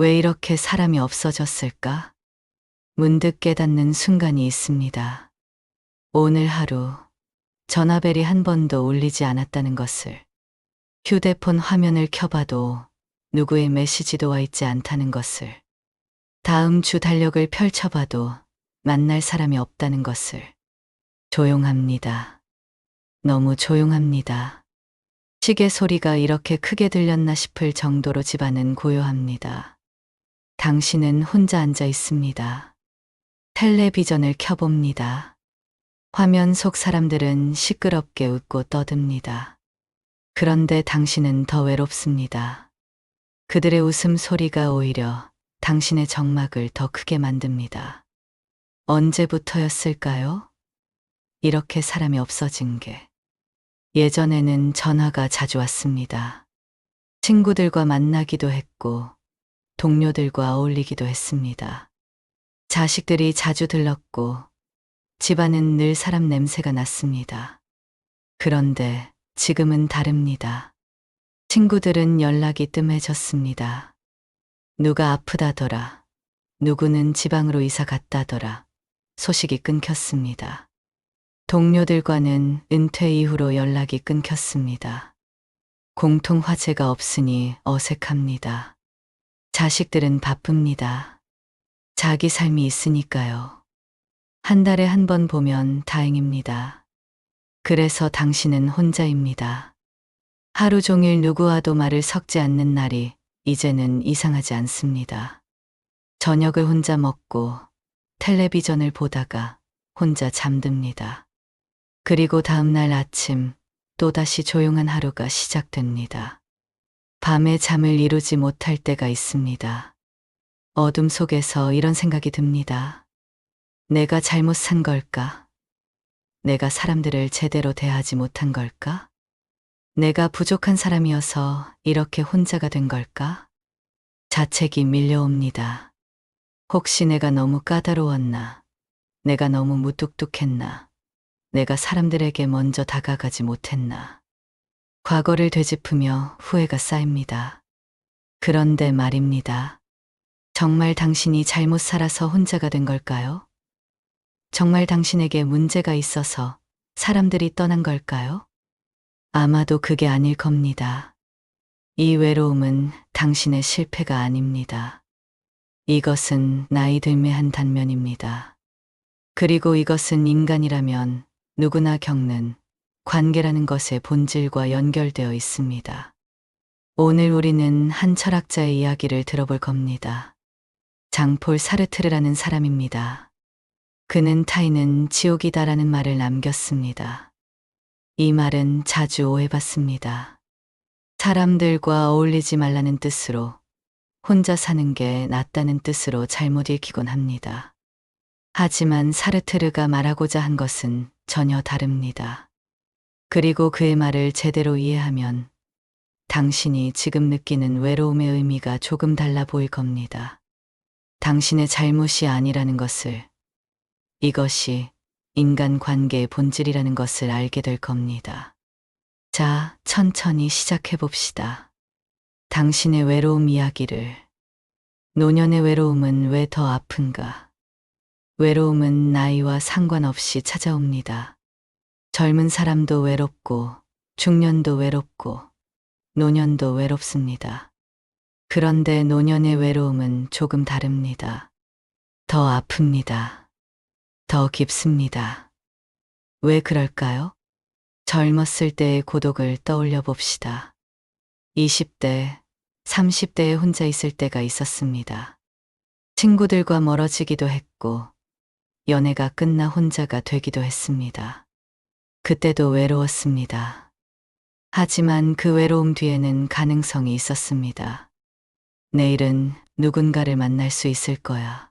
왜 이렇게 사람이 없어졌을까? 문득 깨닫는 순간이 있습니다. 오늘 하루 전화벨이 한 번도 울리지 않았다는 것을, 휴대폰 화면을 켜봐도 누구의 메시지도 와 있지 않다는 것을, 다음 주 달력을 펼쳐봐도 만날 사람이 없다는 것을. 조용합니다. 너무 조용합니다. 시계 소리가 이렇게 크게 들렸나 싶을 정도로 집안은 고요합니다. 당신은 혼자 앉아 있습니다. 텔레비전을 켜봅니다. 화면 속 사람들은 시끄럽게 웃고 떠듭니다. 그런데 당신은 더 외롭습니다. 그들의 웃음소리가 오히려 당신의 정막을 더 크게 만듭니다. 언제부터였을까요? 이렇게 사람이 없어진 게. 예전에는 전화가 자주 왔습니다. 친구들과 만나기도 했고, 동료들과 어울리기도 했습니다. 자식들이 자주 들렀고, 집안은 늘 사람 냄새가 났습니다. 그런데 지금은 다릅니다. 친구들은 연락이 뜸해졌습니다. 누가 아프다더라, 누구는 지방으로 이사 갔다더라, 소식이 끊겼습니다. 동료들과는 은퇴 이후로 연락이 끊겼습니다. 공통 화제가 없으니 어색합니다. 자식들은 바쁩니다. 자기 삶이 있으니까요. 한 달에 한 번 보면 다행입니다. 그래서 당신은 혼자입니다. 하루 종일 누구와도 말을 섞지 않는 날이 이제는 이상하지 않습니다. 저녁을 혼자 먹고 텔레비전을 보다가 혼자 잠듭니다. 그리고 다음날 아침 또다시 조용한 하루가 시작됩니다. 밤에 잠을 이루지 못할 때가 있습니다. 어둠 속에서 이런 생각이 듭니다. 내가 잘못 산 걸까? 내가 사람들을 제대로 대하지 못한 걸까? 내가 부족한 사람이어서 이렇게 혼자가 된 걸까? 자책이 밀려옵니다. 혹시 내가 너무 까다로웠나? 내가 너무 무뚝뚝했나? 내가 사람들에게 먼저 다가가지 못했나? 과거를 되짚으며 후회가 쌓입니다. 그런데 말입니다. 정말 당신이 잘못 살아서 혼자가 된 걸까요? 정말 당신에게 문제가 있어서 사람들이 떠난 걸까요? 아마도 그게 아닐 겁니다. 이 외로움은 당신의 실패가 아닙니다. 이것은 나이 들매 한 단면입니다. 그리고 이것은 인간이라면 누구나 겪는 관계라는 것의 본질과 연결되어 있습니다. 오늘 우리는 한 철학자의 이야기를 들어볼 겁니다. 장폴 사르트르라는 사람입니다. 그는 타인은 지옥이다라는 말을 남겼습니다. 이 말은 자주 오해받습니다. 사람들과 어울리지 말라는 뜻으로, 혼자 사는 게 낫다는 뜻으로 잘못 읽히곤 합니다. 하지만 사르트르가 말하고자 한 것은 전혀 다릅니다. 그리고 그의 말을 제대로 이해하면 당신이 지금 느끼는 외로움의 의미가 조금 달라 보일 겁니다. 당신의 잘못이 아니라는 것을, 이것이 인간 관계의 본질이라는 것을 알게 될 겁니다. 자, 천천히 시작해 봅시다. 당신의 외로움 이야기를. 노년의 외로움은 왜 더 아픈가? 외로움은 나이와 상관없이 찾아옵니다. 젊은 사람도 외롭고, 중년도 외롭고, 노년도 외롭습니다. 그런데 노년의 외로움은 조금 다릅니다. 더 아픕니다. 더 깊습니다. 왜 그럴까요? 젊었을 때의 고독을 떠올려 봅시다. 20대, 30대에 혼자 있을 때가 있었습니다. 친구들과 멀어지기도 했고, 연애가 끝나 혼자가 되기도 했습니다. 그때도 외로웠습니다. 하지만 그 외로움 뒤에는 가능성이 있었습니다. 내일은 누군가를 만날 수 있을 거야.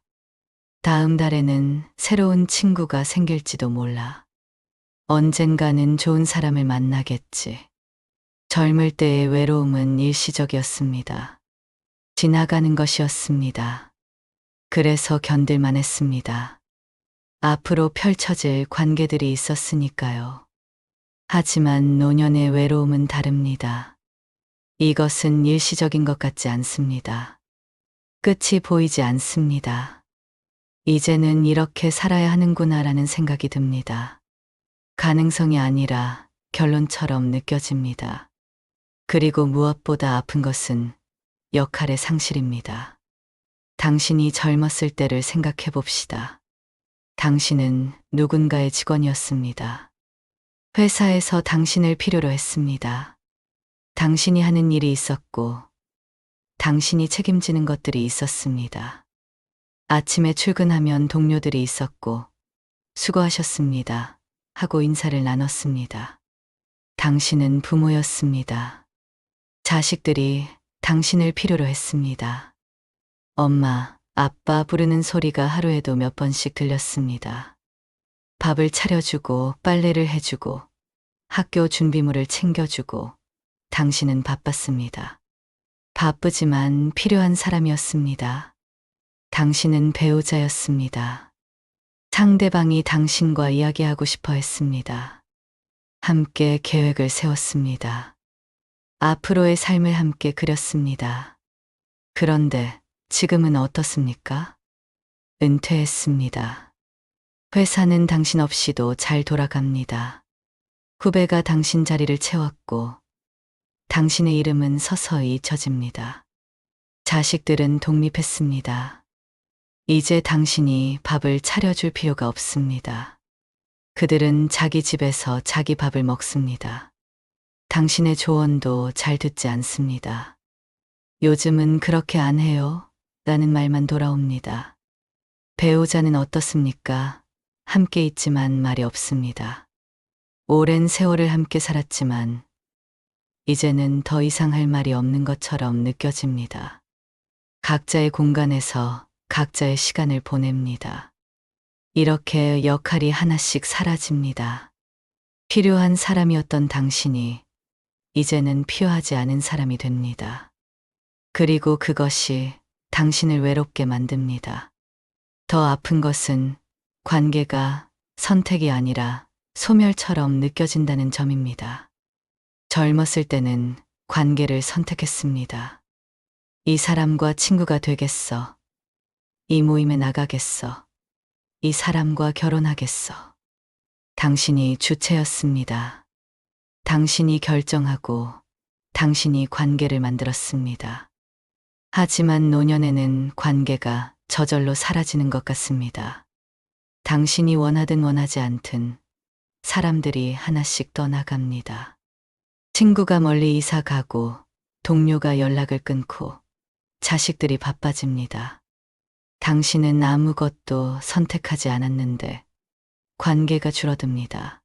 다음 달에는 새로운 친구가 생길지도 몰라. 언젠가는 좋은 사람을 만나겠지. 젊을 때의 외로움은 일시적이었습니다. 지나가는 것이었습니다. 그래서 견딜만 했습니다. 앞으로 펼쳐질 관계들이 있었으니까요. 하지만 노년의 외로움은 다릅니다. 이것은 일시적인 것 같지 않습니다. 끝이 보이지 않습니다. 이제는 이렇게 살아야 하는구나라는 생각이 듭니다. 가능성이 아니라 결론처럼 느껴집니다. 그리고 무엇보다 아픈 것은 역할의 상실입니다. 당신이 젊었을 때를 생각해 봅시다. 당신은 누군가의 직원이었습니다. 회사에서 당신을 필요로 했습니다. 당신이 하는 일이 있었고, 당신이 책임지는 것들이 있었습니다. 아침에 출근하면 동료들이 있었고, 수고하셨습니다 하고 인사를 나눴습니다. 당신은 부모였습니다. 자식들이 당신을 필요로 했습니다. 엄마, 아빠 부르는 소리가 하루에도 몇 번씩 들렸습니다. 밥을 차려주고 빨래를 해주고 학교 준비물을 챙겨주고 당신은 바빴습니다. 바쁘지만 필요한 사람이었습니다. 당신은 배우자였습니다. 상대방이 당신과 이야기하고 싶어 했습니다. 함께 계획을 세웠습니다. 앞으로의 삶을 함께 그렸습니다. 그런데 지금은 어떻습니까? 은퇴했습니다. 회사는 당신 없이도 잘 돌아갑니다. 후배가 당신 자리를 채웠고 당신의 이름은 서서히 잊혀집니다. 자식들은 독립했습니다. 이제 당신이 밥을 차려줄 필요가 없습니다. 그들은 자기 집에서 자기 밥을 먹습니다. 당신의 조언도 잘 듣지 않습니다. 요즘은 그렇게 안 해요 라는 말만 돌아옵니다. 배우자는 어떻습니까? 함께 있지만 말이 없습니다. 오랜 세월을 함께 살았지만 이제는 더 이상 할 말이 없는 것처럼 느껴집니다. 각자의 공간에서 각자의 시간을 보냅니다. 이렇게 역할이 하나씩 사라집니다. 필요한 사람이었던 당신이 이제는 필요하지 않은 사람이 됩니다. 그리고 그것이 당신을 외롭게 만듭니다. 더 아픈 것은 관계가 선택이 아니라 소멸처럼 느껴진다는 점입니다. 젊었을 때는 관계를 선택했습니다. 이 사람과 친구가 되겠어. 이 모임에 나가겠어. 이 사람과 결혼하겠어. 당신이 주체였습니다. 당신이 결정하고 당신이 관계를 만들었습니다. 하지만 노년에는 관계가 저절로 사라지는 것 같습니다. 당신이 원하든 원하지 않든 사람들이 하나씩 떠나갑니다. 친구가 멀리 이사 가고 동료가 연락을 끊고 자식들이 바빠집니다. 당신은 아무것도 선택하지 않았는데 관계가 줄어듭니다.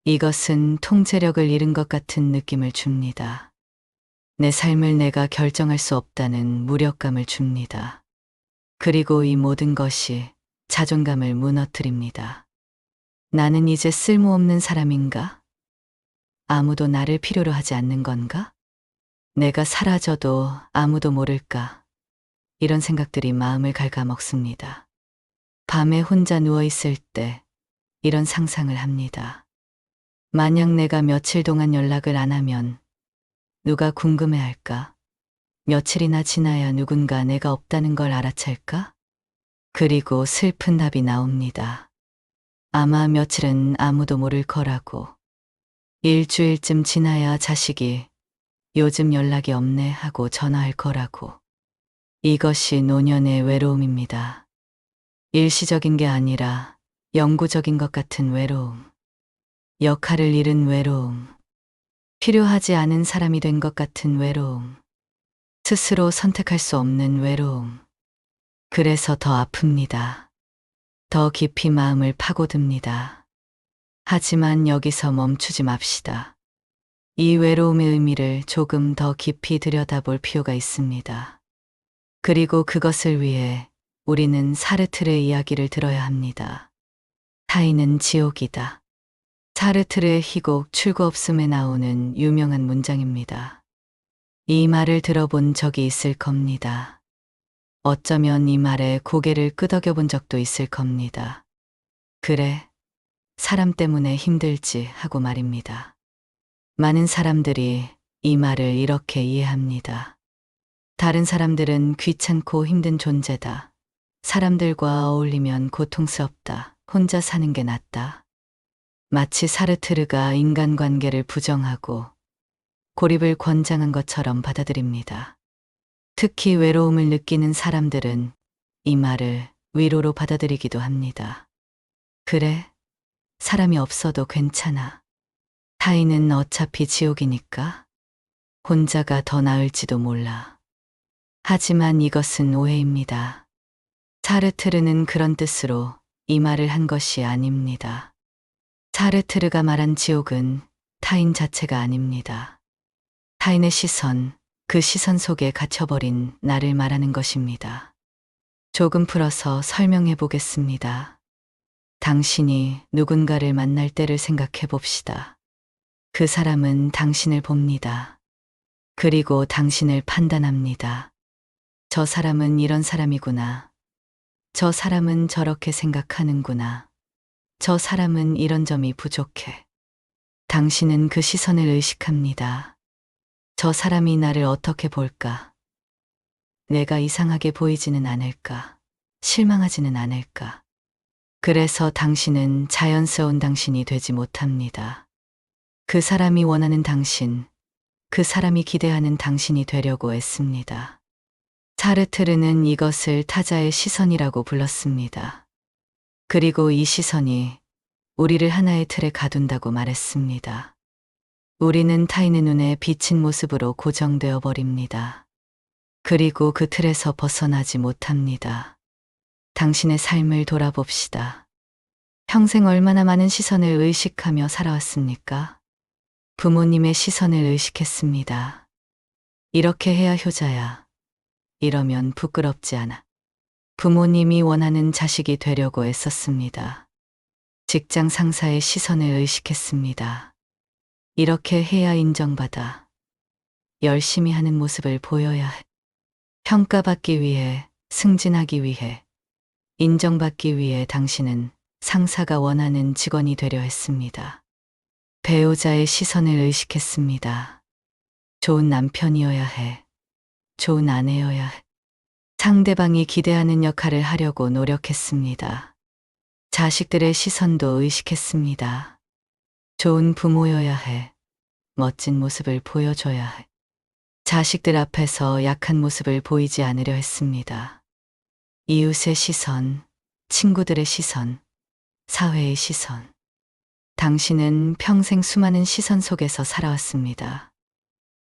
이것은 통제력을 잃은 것 같은 느낌을 줍니다. 내 삶을 내가 결정할 수 없다는 무력감을 줍니다. 그리고 이 모든 것이 자존감을 무너뜨립니다. 나는 이제 쓸모없는 사람인가? 아무도 나를 필요로 하지 않는 건가? 내가 사라져도 아무도 모를까? 이런 생각들이 마음을 갉아먹습니다. 밤에 혼자 누워있을 때 이런 상상을 합니다. 만약 내가 며칠 동안 연락을 안 하면 누가 궁금해할까? 며칠이나 지나야 누군가 내가 없다는 걸 알아챌까? 그리고 슬픈 답이 나옵니다. 아마 며칠은 아무도 모를 거라고. 일주일쯤 지나야 자식이 요즘 연락이 없네 하고 전화할 거라고. 이것이 노년의 외로움입니다. 일시적인 게 아니라 영구적인 것 같은 외로움. 역할을 잃은 외로움. 필요하지 않은 사람이 된 것 같은 외로움. 스스로 선택할 수 없는 외로움. 그래서 더 아픕니다. 더 깊이 마음을 파고듭니다. 하지만 여기서 멈추지 맙시다. 이 외로움의 의미를 조금 더 깊이 들여다볼 필요가 있습니다. 그리고 그것을 위해 우리는 사르트르의 이야기를 들어야 합니다. 타인은 지옥이다. 사르트르의 희곡 출구 없음에 나오는 유명한 문장입니다. 이 말을 들어본 적이 있을 겁니다. 어쩌면 이 말에 고개를 끄덕여 본 적도 있을 겁니다. 그래, 사람 때문에 힘들지 하고 말입니다. 많은 사람들이 이 말을 이렇게 이해합니다. 다른 사람들은 귀찮고 힘든 존재다. 사람들과 어울리면 고통스럽다. 혼자 사는 게 낫다. 마치 사르트르가 인간관계를 부정하고 고립을 권장한 것처럼 받아들입니다. 특히 외로움을 느끼는 사람들은 이 말을 위로로 받아들이기도 합니다. 그래, 사람이 없어도 괜찮아. 타인은 어차피 지옥이니까 혼자가 더 나을지도 몰라. 하지만 이것은 오해입니다. 사르트르는 그런 뜻으로 이 말을 한 것이 아닙니다. 사르트르가 말한 지옥은 타인 자체가 아닙니다. 타인의 시선, 그 시선 속에 갇혀버린 나를 말하는 것입니다. 조금 풀어서 설명해 보겠습니다. 당신이 누군가를 만날 때를 생각해 봅시다. 그 사람은 당신을 봅니다. 그리고 당신을 판단합니다. 저 사람은 이런 사람이구나. 저 사람은 저렇게 생각하는구나. 저 사람은 이런 점이 부족해. 당신은 그 시선을 의식합니다. 저 사람이 나를 어떻게 볼까? 내가 이상하게 보이지는 않을까? 실망하지는 않을까? 그래서 당신은 자연스러운 당신이 되지 못합니다. 그 사람이 원하는 당신, 그 사람이 기대하는 당신이 되려고 애씁니다. 사르트르는 이것을 타자의 시선이라고 불렀습니다. 그리고 이 시선이 우리를 하나의 틀에 가둔다고 말했습니다. 우리는 타인의 눈에 비친 모습으로 고정되어 버립니다. 그리고 그 틀에서 벗어나지 못합니다. 당신의 삶을 돌아봅시다. 평생 얼마나 많은 시선을 의식하며 살아왔습니까? 부모님의 시선을 의식했습니다. 이렇게 해야 효자야. 이러면 부끄럽지 않아. 부모님이 원하는 자식이 되려고 애썼습니다. 직장 상사의 시선을 의식했습니다. 이렇게 해야 인정받아. 열심히 하는 모습을 보여야 해. 평가받기 위해, 승진하기 위해, 인정받기 위해 당신은 상사가 원하는 직원이 되려 했습니다. 배우자의 시선을 의식했습니다. 좋은 남편이어야 해. 좋은 아내여야 해. 상대방이 기대하는 역할을 하려고 노력했습니다. 자식들의 시선도 의식했습니다. 좋은 부모여야 해. 멋진 모습을 보여줘야 해. 자식들 앞에서 약한 모습을 보이지 않으려 했습니다. 이웃의 시선, 친구들의 시선, 사회의 시선. 당신은 평생 수많은 시선 속에서 살아왔습니다.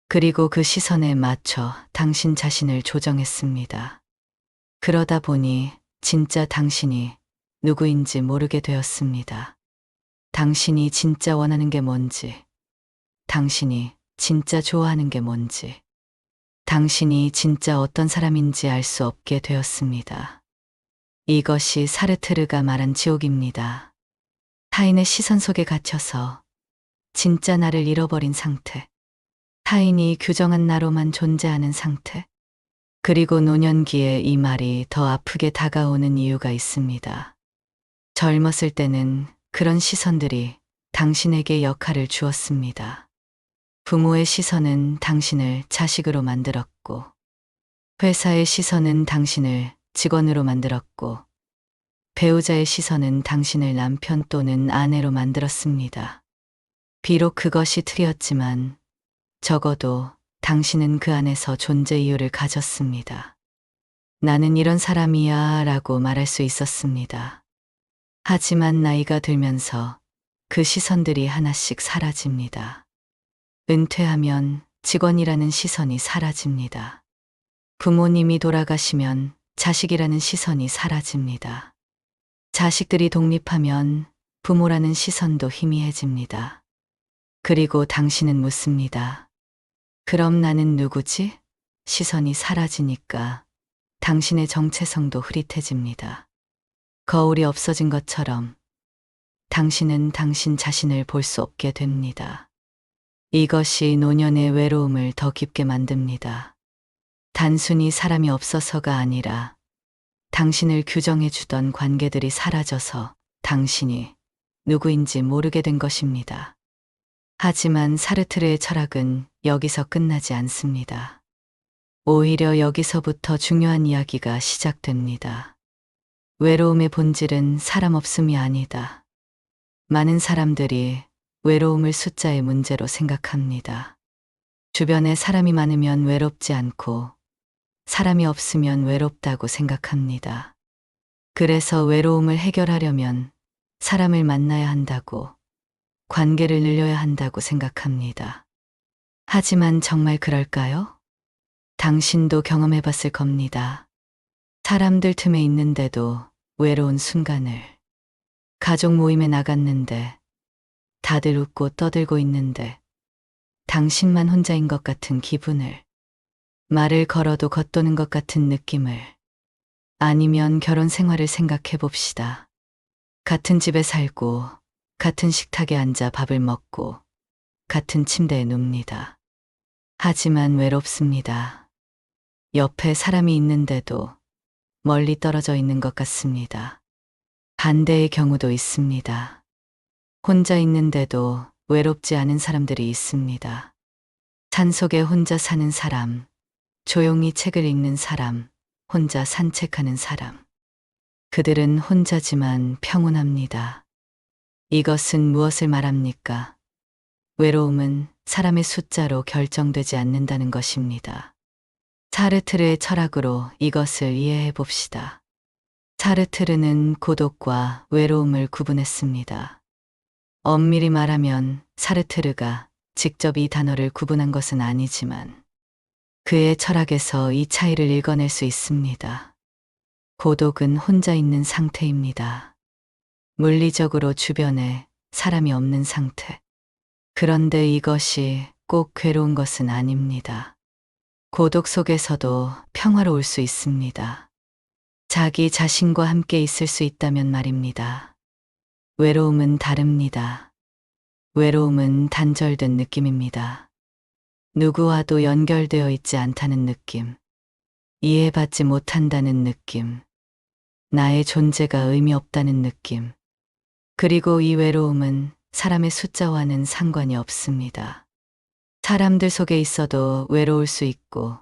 그리고 그 시선에 맞춰 당신 자신을 조정했습니다. 그러다 보니 진짜 당신이 누구인지 모르게 되었습니다. 당신이 진짜 원하는 게 뭔지, 당신이 진짜 좋아하는 게 뭔지, 당신이 진짜 어떤 사람인지 알 수 없게 되었습니다. 이것이 사르트르가 말한 지옥입니다. 타인의 시선 속에 갇혀서 진짜 나를 잃어버린 상태. 타인이 규정한 나로만 존재하는 상태. 그리고 노년기에 이 말이 더 아프게 다가오는 이유가 있습니다. 젊었을 때는 그런 시선들이 당신에게 역할을 주었습니다. 부모의 시선은 당신을 자식으로 만들었고, 회사의 시선은 당신을 직원으로 만들었고, 배우자의 시선은 당신을 남편 또는 아내로 만들었습니다. 비록 그것이 틀이었지만, 적어도 당신은 그 안에서 존재 이유를 가졌습니다. 나는 이런 사람이야 라고 말할 수 있었습니다. 하지만 나이가 들면서 그 시선들이 하나씩 사라집니다. 은퇴하면 직원이라는 시선이 사라집니다. 부모님이 돌아가시면 자식이라는 시선이 사라집니다. 자식들이 독립하면 부모라는 시선도 희미해집니다. 그리고 당신은 묻습니다. 그럼 나는 누구지? 시선이 사라지니까 당신의 정체성도 흐릿해집니다. 거울이 없어진 것처럼 당신은 당신 자신을 볼 수 없게 됩니다. 이것이 노년의 외로움을 더 깊게 만듭니다. 단순히 사람이 없어서가 아니라 당신을 규정해주던 관계들이 사라져서 당신이 누구인지 모르게 된 것입니다. 하지만 사르트르의 철학은 여기서 끝나지 않습니다. 오히려 여기서부터 중요한 이야기가 시작됩니다. 외로움의 본질은 사람 없음이 아니다. 많은 사람들이 외로움을 숫자의 문제로 생각합니다. 주변에 사람이 많으면 외롭지 않고 사람이 없으면 외롭다고 생각합니다. 그래서 외로움을 해결하려면 사람을 만나야 한다고, 관계를 늘려야 한다고 생각합니다. 하지만 정말 그럴까요? 당신도 경험해 봤을 겁니다. 사람들 틈에 있는데도 외로운 순간을. 가족 모임에 나갔는데 다들 웃고 떠들고 있는데 당신만 혼자인 것 같은 기분을. 말을 걸어도 겉도는 것 같은 느낌을. 아니면 결혼 생활을 생각해 봅시다. 같은 집에 살고 같은 식탁에 앉아 밥을 먹고 같은 침대에 눕니다. 하지만 외롭습니다. 옆에 사람이 있는데도 멀리 떨어져 있는 것 같습니다. 반대의 경우도 있습니다. 혼자 있는데도 외롭지 않은 사람들이 있습니다. 산속에 혼자 사는 사람, 조용히 책을 읽는 사람, 혼자 산책하는 사람. 그들은 혼자지만 평온합니다. 이것은 무엇을 말합니까? 외로움은 사람의 숫자로 결정되지 않는다는 것입니다. 사르트르의 철학으로 이것을 이해해 봅시다. 사르트르는 고독과 외로움을 구분했습니다. 엄밀히 말하면 사르트르가 직접 이 단어를 구분한 것은 아니지만 그의 철학에서 이 차이를 읽어낼 수 있습니다. 고독은 혼자 있는 상태입니다. 물리적으로 주변에 사람이 없는 상태. 그런데 이것이 꼭 괴로운 것은 아닙니다. 고독 속에서도 평화로울 수 있습니다. 자기 자신과 함께 있을 수 있다면 말입니다. 외로움은 다릅니다. 외로움은 단절된 느낌입니다. 누구와도 연결되어 있지 않다는 느낌. 이해받지 못한다는 느낌. 나의 존재가 의미 없다는 느낌. 그리고 이 외로움은 사람의 숫자와는 상관이 없습니다. 사람들 속에 있어도 외로울 수 있고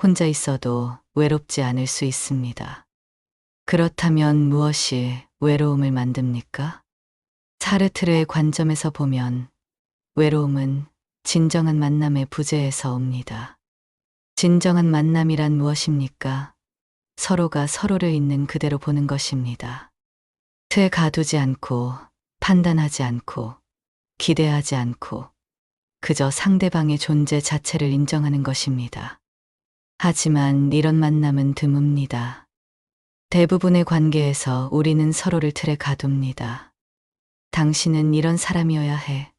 혼자 있어도 외롭지 않을 수 있습니다. 그렇다면 무엇이 외로움을 만듭니까? 사르트르의 관점에서 보면 외로움은 진정한 만남의 부재에서 옵니다. 진정한 만남이란 무엇입니까? 서로가 서로를 있는 그대로 보는 것입니다. 틀에 가두지 않고 판단하지 않고 기대하지 않고 그저 상대방의 존재 자체를 인정하는 것입니다. 하지만 이런 만남은 드뭅니다. 대부분의 관계에서 우리는 서로를 틀에 가둡니다. 당신은 이런 사람이어야 해.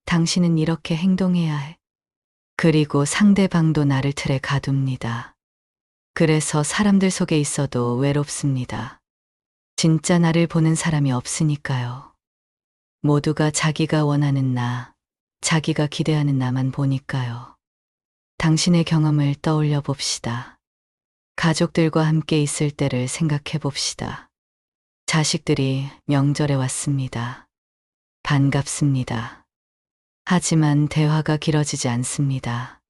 당신은 이렇게 행동해야 해. 그리고 상대방도 나를 틀에 가둡니다. 그래서 사람들 속에 있어도 외롭습니다. 진짜 나를 보는 사람이 없으니까요. 모두가 자기가 원하는 나, 자기가 기대하는 나만 보니까요. 당신의 경험을 떠올려 봅시다. 가족들과 함께 있을 때를 생각해 봅시다. 자식들이 명절에 왔습니다. 반갑습니다. 하지만 대화가 길어지지 않습니다.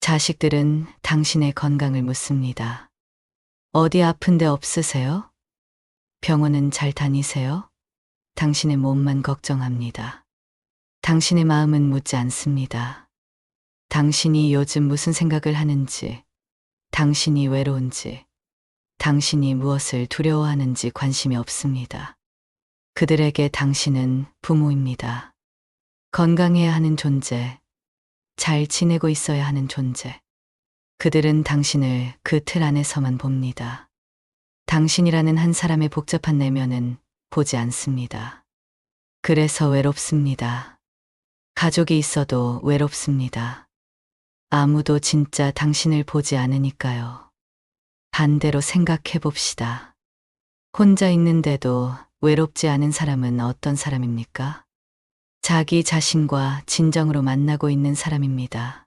자식들은 당신의 건강을 묻습니다. 어디 아픈 데 없으세요? 병원은 잘 다니세요? 당신의 몸만 걱정합니다. 당신의 마음은 묻지 않습니다. 당신이 요즘 무슨 생각을 하는지, 당신이 외로운지, 당신이 무엇을 두려워하는지 관심이 없습니다. 그들에게 당신은 부모입니다. 건강해야 하는 존재, 잘 지내고 있어야 하는 존재. 그들은 당신을 그 틀 안에서만 봅니다. 당신이라는 한 사람의 복잡한 내면은 보지 않습니다. 그래서 외롭습니다. 가족이 있어도 외롭습니다. 아무도 진짜 당신을 보지 않으니까요. 반대로 생각해 봅시다. 혼자 있는데도 외롭지 않은 사람은 어떤 사람입니까? 자기 자신과 진정으로 만나고 있는 사람입니다.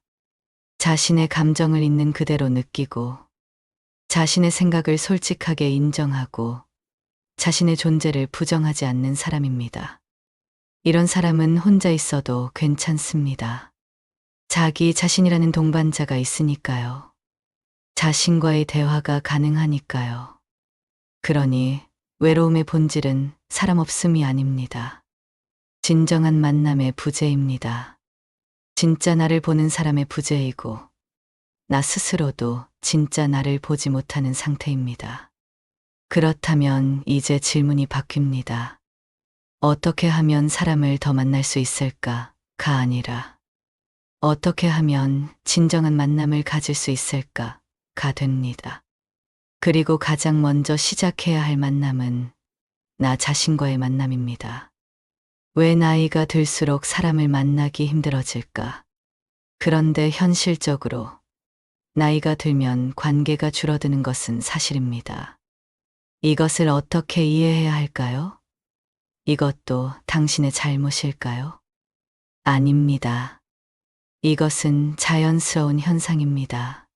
자신의 감정을 있는 그대로 느끼고, 자신의 생각을 솔직하게 인정하고, 자신의 존재를 부정하지 않는 사람입니다. 이런 사람은 혼자 있어도 괜찮습니다. 자기 자신이라는 동반자가 있으니까요. 자신과의 대화가 가능하니까요. 그러니 외로움의 본질은 사람 없음이 아닙니다. 진정한 만남의 부재입니다. 진짜 나를 보는 사람의 부재이고, 나 스스로도 진짜 나를 보지 못하는 상태입니다. 그렇다면 이제 질문이 바뀝니다. 어떻게 하면 사람을 더 만날 수 있을까가 아니라, 어떻게 하면 진정한 만남을 가질 수 있을까가 됩니다. 그리고 가장 먼저 시작해야 할 만남은 나 자신과의 만남입니다. 왜 나이가 들수록 사람을 만나기 힘들어질까? 그런데 현실적으로 나이가 들면 관계가 줄어드는 것은 사실입니다. 이것을 어떻게 이해해야 할까요? 이것도 당신의 잘못일까요? 아닙니다. 이것은 자연스러운 현상입니다.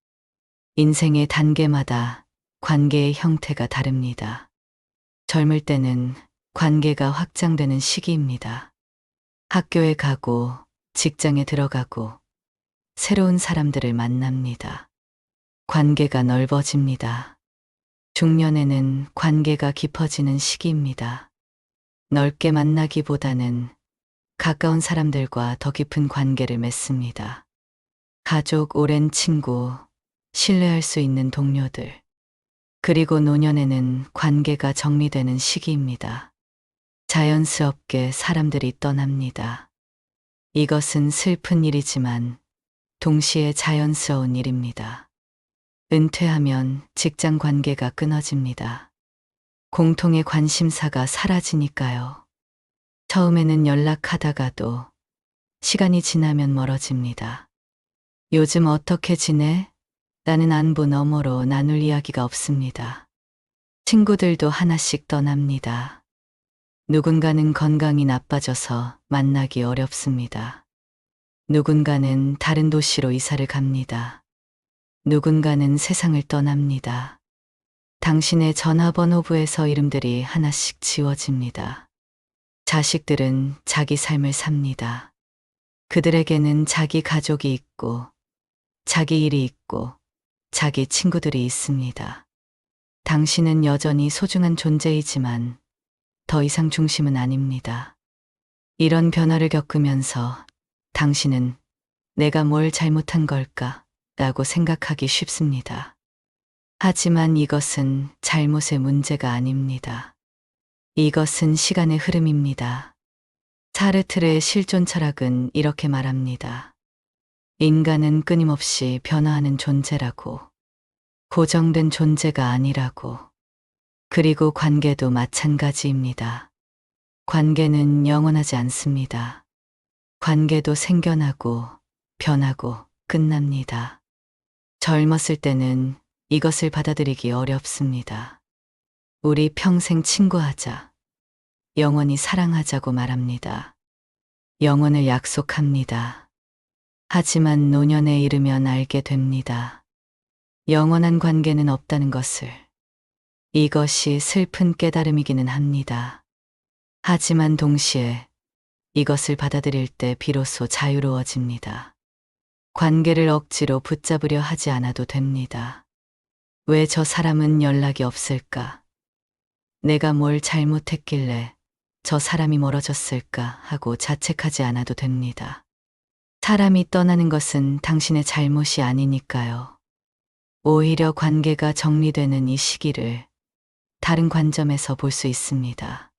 인생의 단계마다 관계의 형태가 다릅니다. 젊을 때는 관계가 확장되는 시기입니다. 학교에 가고, 직장에 들어가고, 새로운 사람들을 만납니다. 관계가 넓어집니다. 중년에는 관계가 깊어지는 시기입니다. 넓게 만나기보다는 가까운 사람들과 더 깊은 관계를 맺습니다. 가족, 오랜 친구, 신뢰할 수 있는 동료들. 그리고 노년에는 관계가 정리되는 시기입니다. 자연스럽게 사람들이 떠납니다. 이것은 슬픈 일이지만 동시에 자연스러운 일입니다. 은퇴하면 직장 관계가 끊어집니다. 공통의 관심사가 사라지니까요. 처음에는 연락하다가도 시간이 지나면 멀어집니다. 요즘 어떻게 지내? 라는 안부 너머로 나눌 이야기가 없습니다. 친구들도 하나씩 떠납니다. 누군가는 건강이 나빠져서 만나기 어렵습니다. 누군가는 다른 도시로 이사를 갑니다. 누군가는 세상을 떠납니다. 당신의 전화번호부에서 이름들이 하나씩 지워집니다. 자식들은 자기 삶을 삽니다. 그들에게는 자기 가족이 있고, 자기 일이 있고, 자기 친구들이 있습니다. 당신은 여전히 소중한 존재이지만 더 이상 중심은 아닙니다. 이런 변화를 겪으면서 당신은 내가 뭘 잘못한 걸까? 라고 생각하기 쉽습니다. 하지만 이것은 잘못의 문제가 아닙니다. 이것은 시간의 흐름입니다. 사르트르의 실존 철학은 이렇게 말합니다. 인간은 끊임없이 변화하는 존재라고, 고정된 존재가 아니라고. 그리고 관계도 마찬가지입니다. 관계는 영원하지 않습니다. 관계도 생겨나고, 변하고, 끝납니다. 젊었을 때는 이것을 받아들이기 어렵습니다. 우리 평생 친구하자, 영원히 사랑하자고 말합니다. 영원을 약속합니다. 하지만 노년에 이르면 알게 됩니다. 영원한 관계는 없다는 것을. 이것이 슬픈 깨달음이기는 합니다. 하지만 동시에 이것을 받아들일 때 비로소 자유로워집니다. 관계를 억지로 붙잡으려 하지 않아도 됩니다. 왜 저 사람은 연락이 없을까? 내가 뭘 잘못했길래 저 사람이 멀어졌을까 하고 자책하지 않아도 됩니다. 사람이 떠나는 것은 당신의 잘못이 아니니까요. 오히려 관계가 정리되는 이 시기를 다른 관점에서 볼 수 있습니다.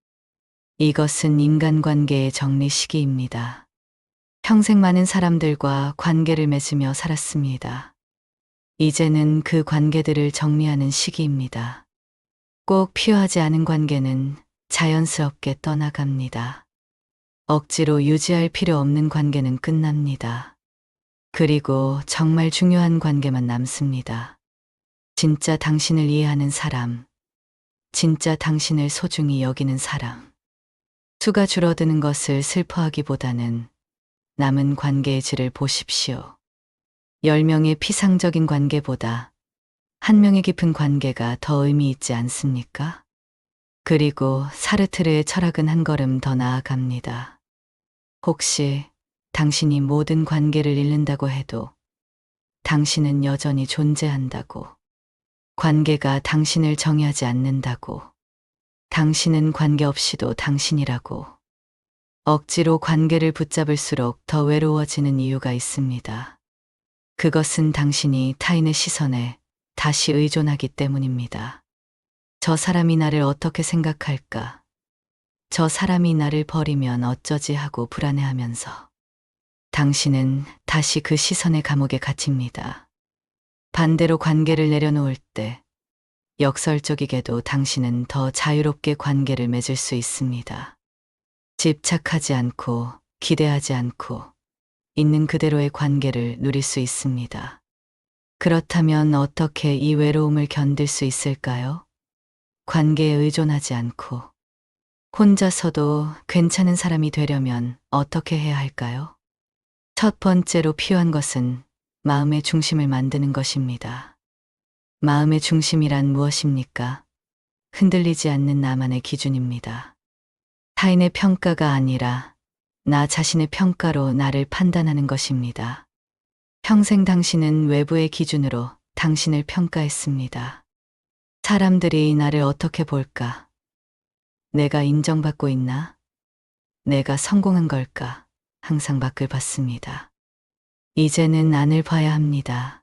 이것은 인간관계의 정리 시기입니다. 평생 많은 사람들과 관계를 맺으며 살았습니다. 이제는 그 관계들을 정리하는 시기입니다. 꼭 필요하지 않은 관계는 자연스럽게 떠나갑니다. 억지로 유지할 필요 없는 관계는 끝납니다. 그리고 정말 중요한 관계만 남습니다. 진짜 당신을 이해하는 사람, 진짜 당신을 소중히 여기는 사람. 수가 줄어드는 것을 슬퍼하기보다는 남은 관계의 질을 보십시오. 10명의 피상적인 관계보다 1명의 깊은 관계가 더 의미 있지 않습니까? 그리고 사르트르의 철학은 한 걸음 더 나아갑니다. 혹시 당신이 모든 관계를 잃는다고 해도 당신은 여전히 존재한다고. 관계가 당신을 정의하지 않는다고. 당신은 관계없이도 당신이라고. 억지로 관계를 붙잡을수록 더 외로워지는 이유가 있습니다. 그것은 당신이 타인의 시선에 다시 의존하기 때문입니다. 저 사람이 나를 어떻게 생각할까? 저 사람이 나를 버리면 어쩌지 하고 불안해하면서 당신은 다시 그 시선의 감옥에 갇힙니다. 반대로 관계를 내려놓을 때 역설적이게도 당신은 더 자유롭게 관계를 맺을 수 있습니다. 집착하지 않고 기대하지 않고 있는 그대로의 관계를 누릴 수 있습니다. 그렇다면 어떻게 이 외로움을 견딜 수 있을까요? 관계에 의존하지 않고 혼자서도 괜찮은 사람이 되려면 어떻게 해야 할까요? 첫 번째로 필요한 것은 마음의 중심을 만드는 것입니다. 마음의 중심이란 무엇입니까? 흔들리지 않는 나만의 기준입니다. 타인의 평가가 아니라 나 자신의 평가로 나를 판단하는 것입니다. 평생 당신은 외부의 기준으로 당신을 평가했습니다. 사람들이 나를 어떻게 볼까? 내가 인정받고 있나? 내가 성공한 걸까? 항상 밖을 봤습니다. 이제는 안을 봐야 합니다.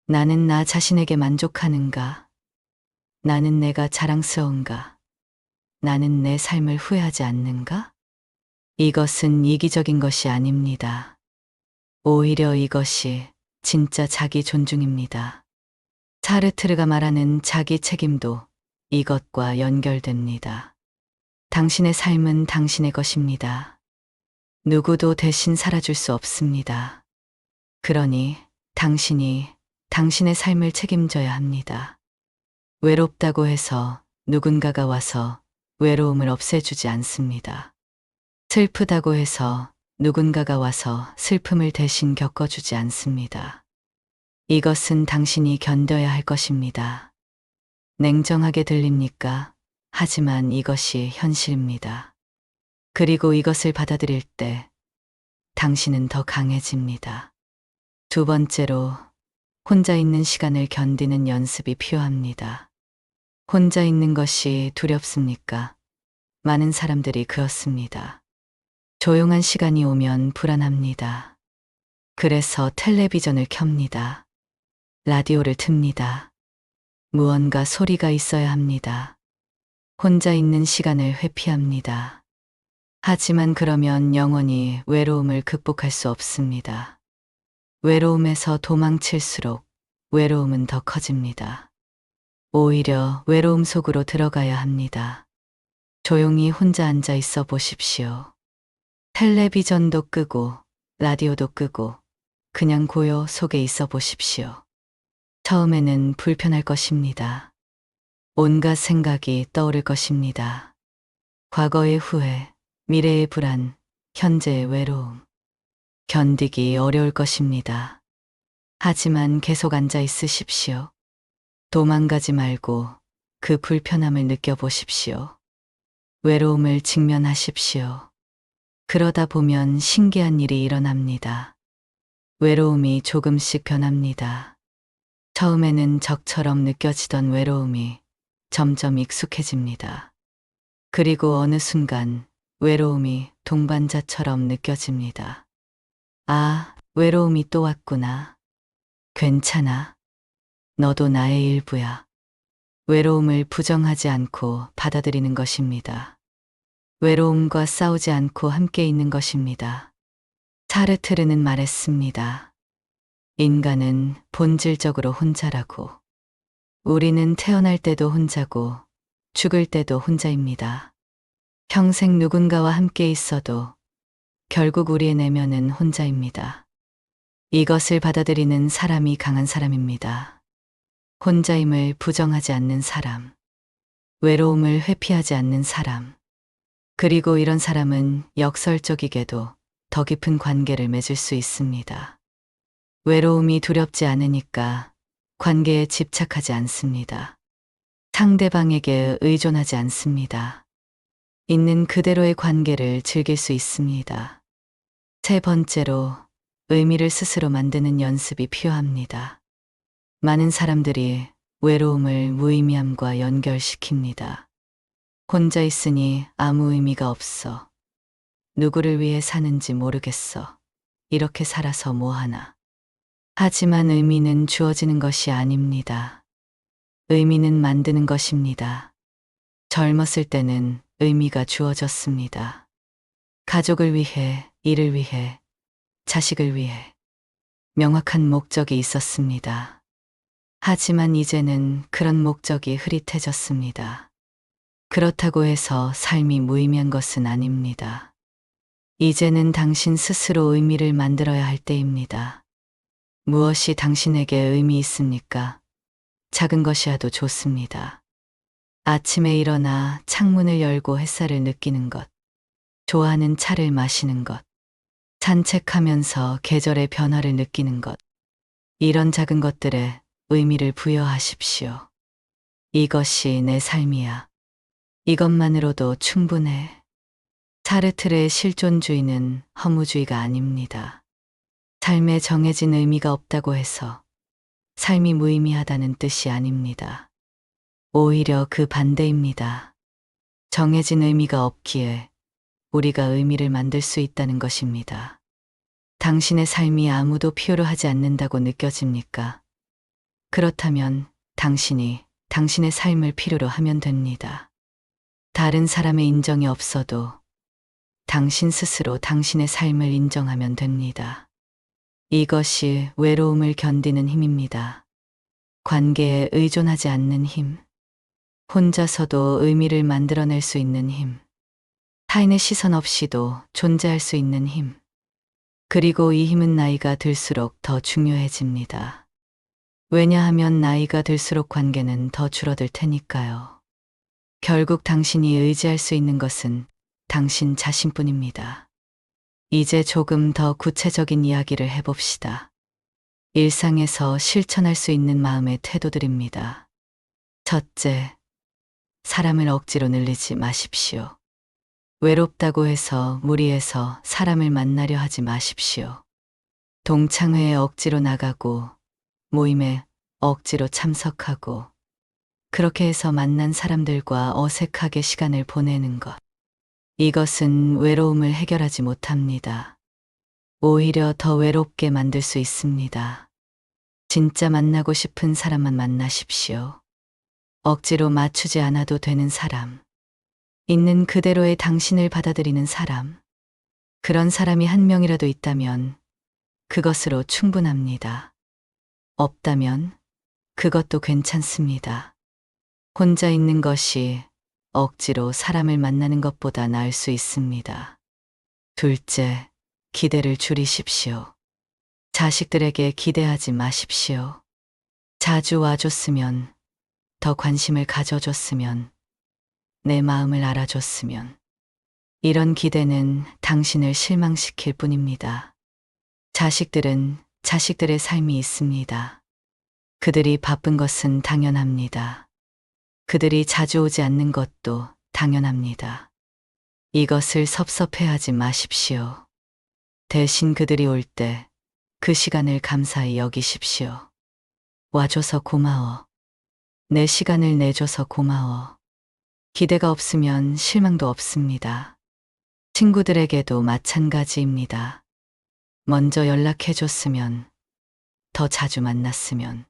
나는 나 자신에게 만족하는가? 나는 내가 자랑스러운가? 나는 내 삶을 후회하지 않는가? 이것은 이기적인 것이 아닙니다. 오히려 이것이 진짜 자기 존중입니다. 사르트르가 말하는 자기 책임도 이것과 연결됩니다. 당신의 삶은 당신의 것입니다. 누구도 대신 살아줄 수 없습니다. 그러니 당신이 당신의 삶을 책임져야 합니다. 외롭다고 해서 누군가가 와서 외로움을 없애주지 않습니다. 슬프다고 해서 누군가가 와서 슬픔을 대신 겪어주지 않습니다. 이것은 당신이 견뎌야 할 것입니다. 냉정하게 들립니까? 하지만 이것이 현실입니다. 그리고 이것을 받아들일 때 당신은 더 강해집니다. 두 번째로 혼자 있는 시간을 견디는 연습이 필요합니다. 혼자 있는 것이 두렵습니까? 많은 사람들이 그렇습니다. 조용한 시간이 오면 불안합니다. 그래서 텔레비전을 켭니다. 라디오를 틉니다. 무언가 소리가 있어야 합니다. 혼자 있는 시간을 회피합니다. 하지만 그러면 영원히 외로움을 극복할 수 없습니다. 외로움에서 도망칠수록 외로움은 더 커집니다. 오히려 외로움 속으로 들어가야 합니다. 조용히 혼자 앉아 있어 보십시오. 텔레비전도 끄고 라디오도 끄고 그냥 고요 속에 있어 보십시오. 처음에는 불편할 것입니다. 온갖 생각이 떠오를 것입니다. 과거의 후회, 미래의 불안, 현재의 외로움. 견디기 어려울 것입니다. 하지만 계속 앉아 있으십시오. 도망가지 말고 그 불편함을 느껴보십시오. 외로움을 직면하십시오. 그러다 보면 신기한 일이 일어납니다. 외로움이 조금씩 변합니다. 처음에는 적처럼 느껴지던 외로움이 점점 익숙해집니다. 그리고 어느 순간 외로움이 동반자처럼 느껴집니다. 아, 외로움이 또 왔구나. 괜찮아. 너도 나의 일부야. 외로움을 부정하지 않고 받아들이는 것입니다. 외로움과 싸우지 않고 함께 있는 것입니다. 사르트르는 말했습니다. 인간은 본질적으로 혼자라고. 우리는 태어날 때도 혼자고 죽을 때도 혼자입니다. 평생 누군가와 함께 있어도 결국 우리의 내면은 혼자입니다. 이것을 받아들이는 사람이 강한 사람입니다. 혼자임을 부정하지 않는 사람, 외로움을 회피하지 않는 사람, 그리고 이런 사람은 역설적이게도 더 깊은 관계를 맺을 수 있습니다. 외로움이 두렵지 않으니까 관계에 집착하지 않습니다. 상대방에게 의존하지 않습니다. 있는 그대로의 관계를 즐길 수 있습니다. 세 번째로, 의미를 스스로 만드는 연습이 필요합니다. 많은 사람들이 외로움을 무의미함과 연결시킵니다. 혼자 있으니 아무 의미가 없어. 누구를 위해 사는지 모르겠어. 이렇게 살아서 뭐하나. 하지만 의미는 주어지는 것이 아닙니다. 의미는 만드는 것입니다. 젊었을 때는 의미가 주어졌습니다. 가족을 위해, 일을 위해, 자식을 위해 명확한 목적이 있었습니다. 하지만 이제는 그런 목적이 흐릿해졌습니다. 그렇다고 해서 삶이 무의미한 것은 아닙니다. 이제는 당신 스스로 의미를 만들어야 할 때입니다. 무엇이 당신에게 의미 있습니까? 작은 것이라도 좋습니다. 아침에 일어나 창문을 열고 햇살을 느끼는 것, 좋아하는 차를 마시는 것, 산책하면서 계절의 변화를 느끼는 것, 이런 작은 것들에 의미를 부여하십시오. 이것이 내 삶이야. 이것만으로도 충분해. 사르트르의 실존주의는 허무주의가 아닙니다. 삶에 정해진 의미가 없다고 해서 삶이 무의미하다는 뜻이 아닙니다. 오히려 그 반대입니다. 정해진 의미가 없기에 우리가 의미를 만들 수 있다는 것입니다. 당신의 삶이 아무도 필요로 하지 않는다고 느껴집니까? 그렇다면 당신이 당신의 삶을 필요로 하면 됩니다. 다른 사람의 인정이 없어도 당신 스스로 당신의 삶을 인정하면 됩니다. 이것이 외로움을 견디는 힘입니다. 관계에 의존하지 않는 힘. 혼자서도 의미를 만들어낼 수 있는 힘. 타인의 시선 없이도 존재할 수 있는 힘. 그리고 이 힘은 나이가 들수록 더 중요해집니다. 왜냐하면 나이가 들수록 관계는 더 줄어들 테니까요. 결국 당신이 의지할 수 있는 것은 당신 자신뿐입니다. 이제 조금 더 구체적인 이야기를 해봅시다. 일상에서 실천할 수 있는 마음의 태도들입니다. 첫째, 사람을 억지로 늘리지 마십시오. 외롭다고 해서 무리해서 사람을 만나려 하지 마십시오. 동창회에 억지로 나가고 모임에 억지로 참석하고 그렇게 해서 만난 사람들과 어색하게 시간을 보내는 것. 이것은 외로움을 해결하지 못합니다. 오히려 더 외롭게 만들 수 있습니다. 진짜 만나고 싶은 사람만 만나십시오. 억지로 맞추지 않아도 되는 사람. 있는 그대로의 당신을 받아들이는 사람. 그런 사람이 한 명이라도 있다면 그것으로 충분합니다. 없다면 그것도 괜찮습니다. 혼자 있는 것이 억지로 사람을 만나는 것보다 나을 수 있습니다. 둘째, 기대를 줄이십시오. 자식들에게 기대하지 마십시오. 자주 와줬으면, 더 관심을 가져줬으면, 내 마음을 알아줬으면. 이런 기대는 당신을 실망시킬 뿐입니다. 자식들은 자식들의 삶이 있습니다. 그들이 바쁜 것은 당연합니다. 그들이 자주 오지 않는 것도 당연합니다. 이것을 섭섭해하지 마십시오. 대신 그들이 올 때 그 시간을 감사히 여기십시오. 와줘서 고마워. 내 시간을 내줘서 고마워. 기대가 없으면 실망도 없습니다. 친구들에게도 마찬가지입니다. 먼저 연락해줬으면, 더 자주 만났으면.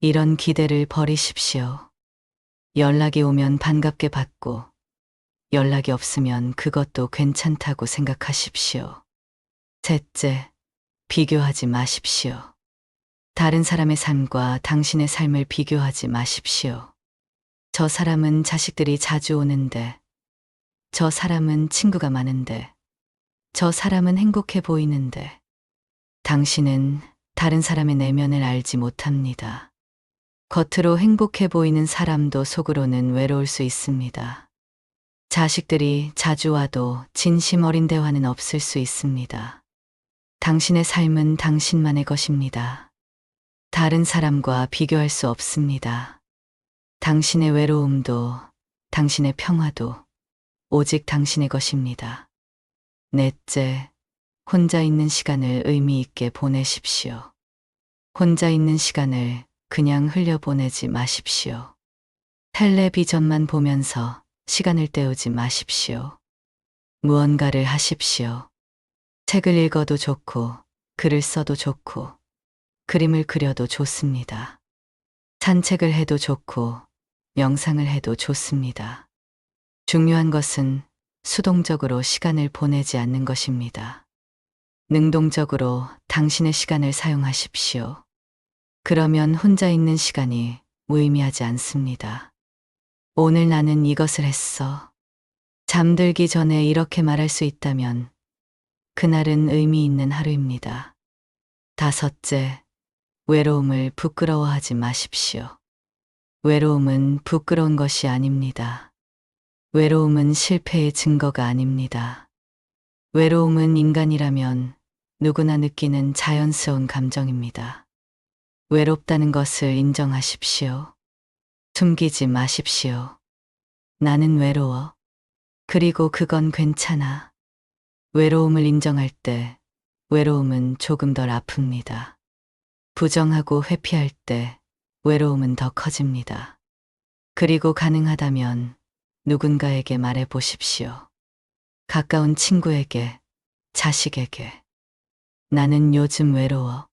이런 기대를 버리십시오. 연락이 오면 반갑게 받고, 연락이 없으면 그것도 괜찮다고 생각하십시오. 셋째, 비교하지 마십시오. 다른 사람의 삶과 당신의 삶을 비교하지 마십시오. 저 사람은 자식들이 자주 오는데, 저 사람은 친구가 많은데, 저 사람은 행복해 보이는데, 당신은 다른 사람의 내면을 알지 못합니다. 겉으로 행복해 보이는 사람도 속으로는 외로울 수 있습니다. 자식들이 자주 와도 진심 어린 대화는 없을 수 있습니다. 당신의 삶은 당신만의 것입니다. 다른 사람과 비교할 수 없습니다. 당신의 외로움도, 당신의 평화도 오직 당신의 것입니다. 넷째, 혼자 있는 시간을 의미 있게 보내십시오. 혼자 있는 시간을 그냥 흘려보내지 마십시오. 텔레비전만 보면서 시간을 때우지 마십시오. 무언가를 하십시오. 책을 읽어도 좋고, 글을 써도 좋고, 그림을 그려도 좋습니다. 산책을 해도 좋고, 명상을 해도 좋습니다. 중요한 것은 수동적으로 시간을 보내지 않는 것입니다. 능동적으로 당신의 시간을 사용하십시오. 그러면 혼자 있는 시간이 무의미하지 않습니다. 오늘 나는 이것을 했어. 잠들기 전에 이렇게 말할 수 있다면 그날은 의미 있는 하루입니다. 다섯째, 외로움을 부끄러워하지 마십시오. 외로움은 부끄러운 것이 아닙니다. 외로움은 실패의 증거가 아닙니다. 외로움은 인간이라면 누구나 느끼는 자연스러운 감정입니다. 외롭다는 것을 인정하십시오. 숨기지 마십시오. 나는 외로워. 그리고 그건 괜찮아. 외로움을 인정할 때 외로움은 조금 덜 아픕니다. 부정하고 회피할 때 외로움은 더 커집니다. 그리고 가능하다면 누군가에게 말해 보십시오. 가까운 친구에게, 자식에게. 나는 요즘 외로워.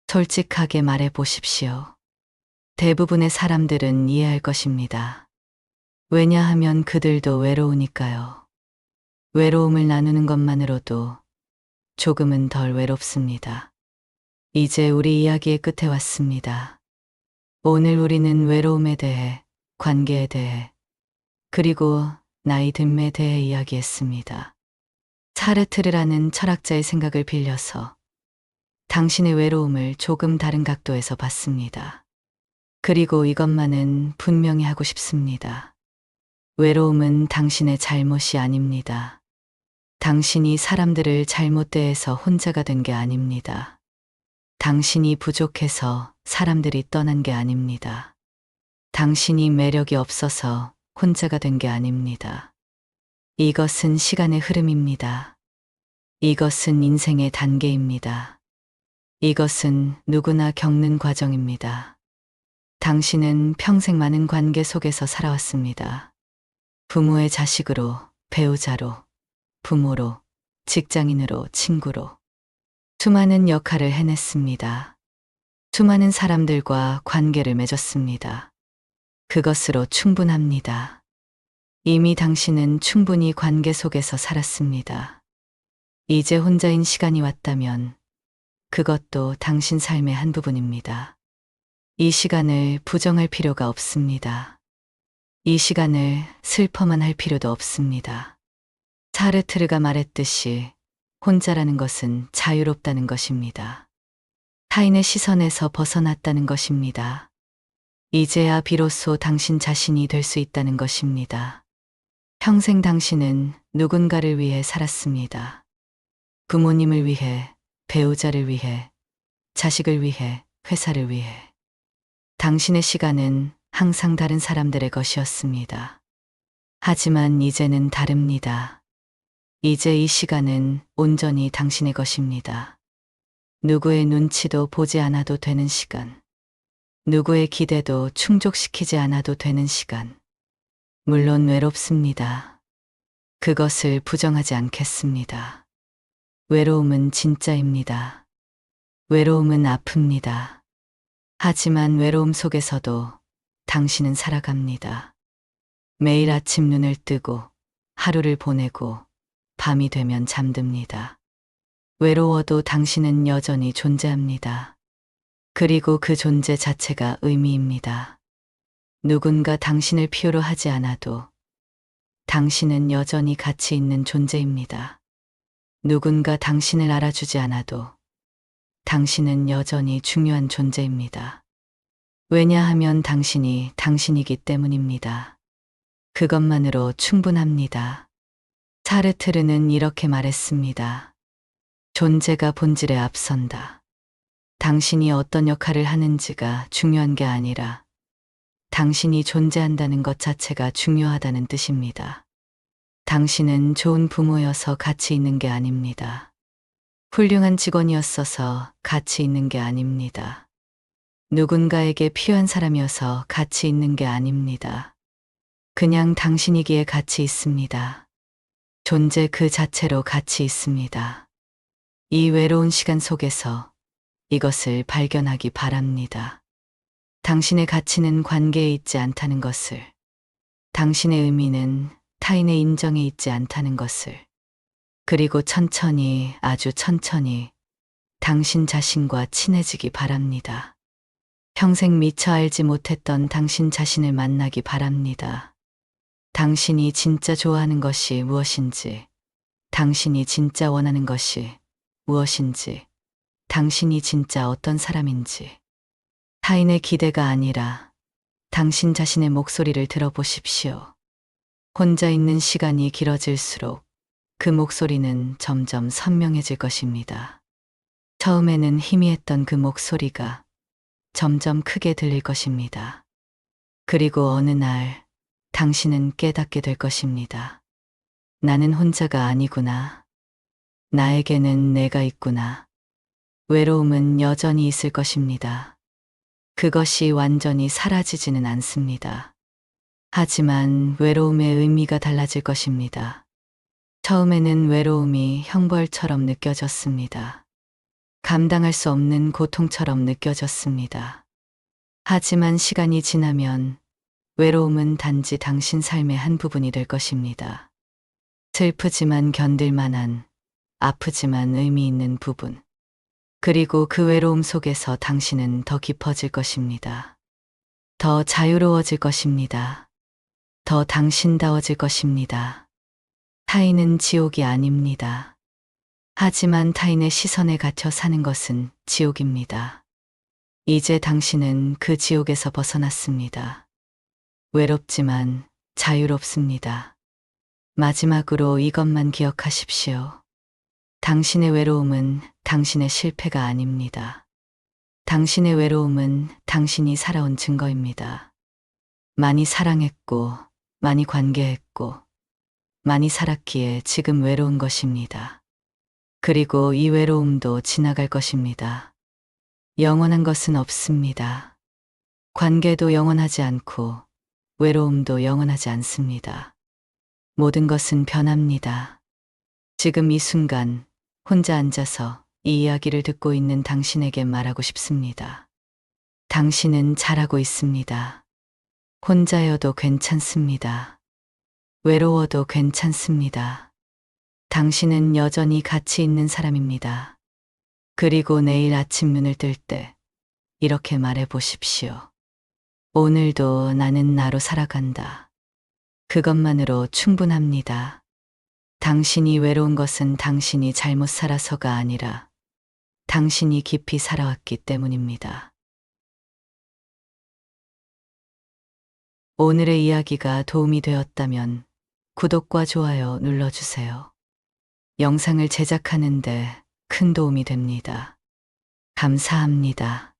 솔직하게 말해 보십시오. 대부분의 사람들은 이해할 것입니다. 왜냐하면 그들도 외로우니까요. 외로움을 나누는 것만으로도 조금은 덜 외롭습니다. 이제 우리 이야기의 끝에 왔습니다. 오늘 우리는 외로움에 대해, 관계에 대해, 그리고 나이 듦에 대해 이야기했습니다. 사르트르라는 철학자의 생각을 빌려서 당신의 외로움을 조금 다른 각도에서 봤습니다. 그리고 이것만은 분명히 하고 싶습니다. 외로움은 당신의 잘못이 아닙니다. 당신이 사람들을 잘못 대해서 혼자가 된 게 아닙니다. 당신이 부족해서 사람들이 떠난 게 아닙니다. 당신이 매력이 없어서 혼자가 된 게 아닙니다. 이것은 시간의 흐름입니다. 이것은 인생의 단계입니다. 이것은 누구나 겪는 과정입니다. 당신은 평생 많은 관계 속에서 살아왔습니다. 부모의 자식으로, 배우자로, 부모로, 직장인으로, 친구로. 수많은 역할을 해냈습니다. 수많은 사람들과 관계를 맺었습니다. 그것으로 충분합니다. 이미 당신은 충분히 관계 속에서 살았습니다. 이제 혼자인 시간이 왔다면 그것도 당신 삶의 한 부분입니다. 이 시간을 부정할 필요가 없습니다. 이 시간을 슬퍼만 할 필요도 없습니다. 사르트르가 말했듯이 혼자라는 것은 자유롭다는 것입니다. 타인의 시선에서 벗어났다는 것입니다. 이제야 비로소 당신 자신이 될 수 있다는 것입니다. 평생 당신은 누군가를 위해 살았습니다. 부모님을 위해, 배우자를 위해, 자식을 위해, 회사를 위해. 당신의 시간은 항상 다른 사람들의 것이었습니다. 하지만 이제는 다릅니다. 이제 이 시간은 온전히 당신의 것입니다. 누구의 눈치도 보지 않아도 되는 시간. 누구의 기대도 충족시키지 않아도 되는 시간. 물론 외롭습니다. 그것을 부정하지 않겠습니다. 외로움은 진짜입니다. 외로움은 아픕니다. 하지만 외로움 속에서도 당신은 살아갑니다. 매일 아침 눈을 뜨고 하루를 보내고 밤이 되면 잠듭니다. 외로워도 당신은 여전히 존재합니다. 그리고 그 존재 자체가 의미입니다. 누군가 당신을 필요로 하지 않아도 당신은 여전히 가치 있는 존재입니다. 누군가 당신을 알아주지 않아도 당신은 여전히 중요한 존재입니다. 왜냐하면 당신이 당신이기 때문입니다. 그것만으로 충분합니다. 사르트르는 이렇게 말했습니다. 존재가 본질에 앞선다. 당신이 어떤 역할을 하는지가 중요한 게 아니라 당신이 존재한다는 것 자체가 중요하다는 뜻입니다. 당신은 좋은 부모여서 가치 있는 게 아닙니다. 훌륭한 직원이었어서 가치 있는 게 아닙니다. 누군가에게 필요한 사람이어서 가치 있는 게 아닙니다. 그냥 당신이기에 가치 있습니다. 존재 그 자체로 가치 있습니다. 이 외로운 시간 속에서 이것을 발견하기 바랍니다. 당신의 가치는 관계에 있지 않다는 것을, 당신의 의미는 타인의 인정에 있지 않다는 것을, 그리고 천천히, 아주 천천히 당신 자신과 친해지기 바랍니다. 평생 미처 알지 못했던 당신 자신을 만나기 바랍니다. 당신이 진짜 좋아하는 것이 무엇인지, 당신이 진짜 원하는 것이 무엇인지, 당신이 진짜 어떤 사람인지, 타인의 기대가 아니라 당신 자신의 목소리를 들어보십시오. 혼자 있는 시간이 길어질수록 그 목소리는 점점 선명해질 것입니다. 처음에는 희미했던 그 목소리가 점점 크게 들릴 것입니다. 그리고 어느 날 당신은 깨닫게 될 것입니다. 나는 혼자가 아니구나. 나에게는 내가 있구나. 외로움은 여전히 있을 것입니다. 그것이 완전히 사라지지는 않습니다. 하지만 외로움의 의미가 달라질 것입니다. 처음에는 외로움이 형벌처럼 느껴졌습니다. 감당할 수 없는 고통처럼 느껴졌습니다. 하지만 시간이 지나면 외로움은 단지 당신 삶의 한 부분이 될 것입니다. 슬프지만 견딜 만한, 아프지만 의미 있는 부분. 그리고 그 외로움 속에서 당신은 더 깊어질 것입니다. 더 자유로워질 것입니다. 더 당신다워질 것입니다. 타인은 지옥이 아닙니다. 하지만 타인의 시선에 갇혀 사는 것은 지옥입니다. 이제 당신은 그 지옥에서 벗어났습니다. 외롭지만 자유롭습니다. 마지막으로 이것만 기억하십시오. 당신의 외로움은 당신의 실패가 아닙니다. 당신의 외로움은 당신이 살아온 증거입니다. 많이 사랑했고, 많이 관계했고, 많이 살았기에 지금 외로운 것입니다. 그리고 이 외로움도 지나갈 것입니다. 영원한 것은 없습니다. 관계도 영원하지 않고, 외로움도 영원하지 않습니다. 모든 것은 변합니다. 지금 이 순간, 혼자 앉아서 이 이야기를 듣고 있는 당신에게 말하고 싶습니다. 당신은 잘하고 있습니다. 혼자여도 괜찮습니다. 외로워도 괜찮습니다. 당신은 여전히 가치 있는 사람입니다. 그리고 내일 아침 눈을 뜰 때 이렇게 말해 보십시오. 오늘도 나는 나로 살아간다. 그것만으로 충분합니다. 당신이 외로운 것은 당신이 잘못 살아서가 아니라 당신이 깊이 살아왔기 때문입니다. 오늘의 이야기가 도움이 되었다면 구독과 좋아요 눌러주세요. 영상을 제작하는데 큰 도움이 됩니다. 감사합니다.